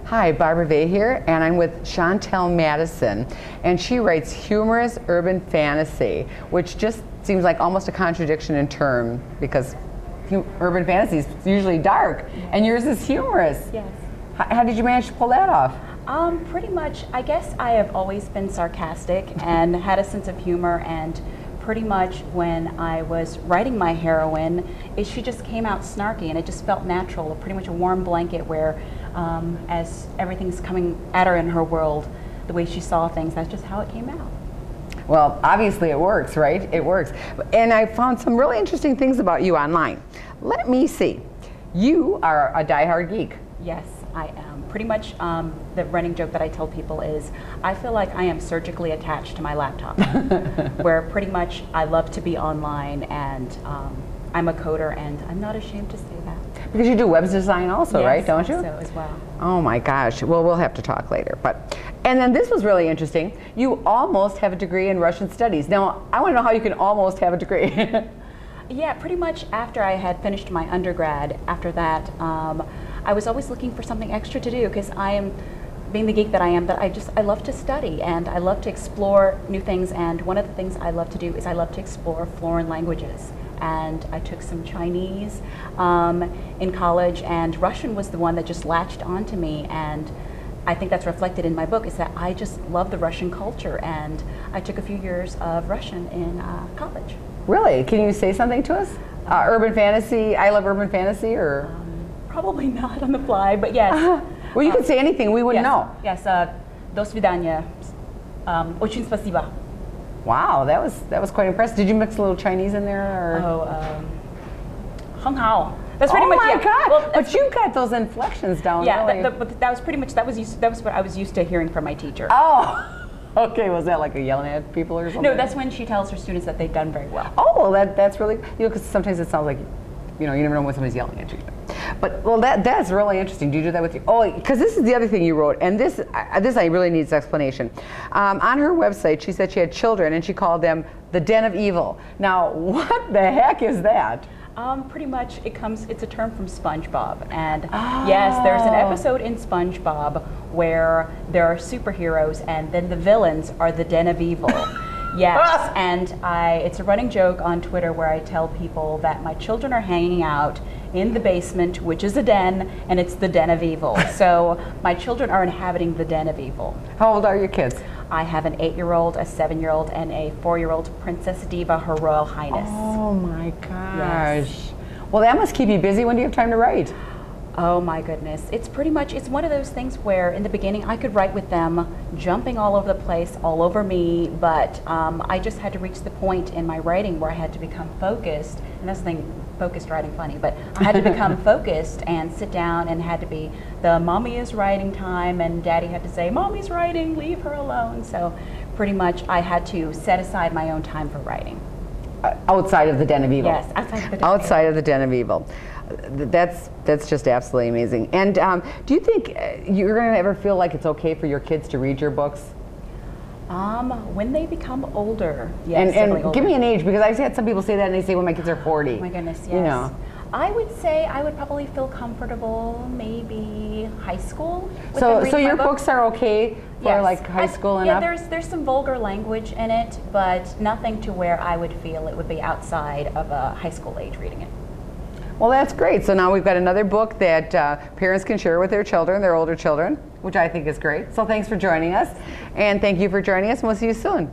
Hi, Barbara Vay here, and I'm with Shawntelle Madison, and she writes humorous urban fantasy, which just seems like almost a contradiction in term, because urban fantasy is usually dark, and yours is humorous. Yes. How did you manage to pull that off? Pretty much, I guess I have always been sarcastic and had a sense of humor, and pretty much when I was writing my heroine, she just came out snarky, and it just felt natural, pretty much a warm blanket where as everything's coming at her in her world, the way she saw things, that's just how it came out. Well, obviously it works, right? It works. And I found some really interesting things about you online. Let me see. You are a diehard geek. Yes, I am. Pretty much the running joke that I tell people is I feel like I am surgically attached to my laptop, where pretty much I love to be online, and I'm a coder, and I'm not ashamed to say that. Because you do web design also, yes, right? Don't you? So as well. Oh my gosh. Well, we'll have to talk later. And then this was really interesting. You almost have a degree in Russian studies. Now, I want to know how you can almost have a degree. Yeah, pretty much after I had finished my undergrad, after that, I was always looking for something extra to do, because I am, being the geek that I am, that I love to study, and I love to explore new things, and one of the things I love to do is I love to explore foreign languages. And I took some Chinese in college, and Russian was the one that just latched onto me, and I think that's reflected in my book, is that I just love the Russian culture, and I took a few years of Russian in college. Really? Can you say something to us? Urban fantasy, I love urban fantasy, or? Probably not on the fly, but yes. Well, you could say anything, we wouldn't know. Yes, до свидания, очень спасибо. Wow, that was quite impressive. Did you mix a little Chinese in there? Or? Oh, Hung Hao. That's pretty much. Oh my God! Well, but you got those inflections down. Yeah, really. but that was pretty much that was what I was used to hearing from my teacher. Oh, okay. Was that like a yelling at people or something? No, that's when she tells her students that they've done very well. Oh, well, that's really, because sometimes it sounds like, you never know when somebody's yelling at you. But well, that's really interesting. Do you do that with you? Oh, because this is the other thing you wrote, and this I really needs explanation. On her website, she said she had children, and she called them the Den of Evil. Now, what the heck is that? Pretty much, it's a term from SpongeBob, and yes, there's an episode in SpongeBob where there are superheroes, and then the villains are the Den of Evil. Yes, and it's a running joke on Twitter where I tell people that my children are hanging out in the basement, which is a den, and it's the Den of Evil. So my children are inhabiting the Den of Evil. How old are your kids? I have an 8-year-old, a 7-year-old, and a 4-year-old Princess Diva, Her Royal Highness. Oh my gosh. Yes. Well, that must keep you busy. When do you have time to write? Oh my goodness. It's pretty much, it's one of those things where in the beginning I could write with them, jumping all over the place, all over me, but I just had to reach the point in my writing where I had to become focused, and that's the thing, focused writing funny, but I had to become focused and sit down, and had to be the mommy is writing time, and daddy had to say, mommy's writing, leave her alone. So pretty much I had to set aside my own time for writing. Outside of the Den of Evil. Yes, outside of the Den of Evil. Outside of the Den of Evil. That's just absolutely amazing. And do you think you're going to ever feel like it's okay for your kids to read your books? When they become older, yes. And older. Give me an age, because I've had some people say that, and they say, well, my kids are 40. Oh my goodness, yes. You know. I would say I would probably feel comfortable maybe high school. So your books are okay for yes. like high school and up? Yeah, there's some vulgar language in it, but nothing to where I would feel it would be outside of a high school age reading it. Well, that's great. So now we've got another book that parents can share with their children, their older children, which I think is great. So thanks for joining us, and thank you for joining us, and we'll see you soon.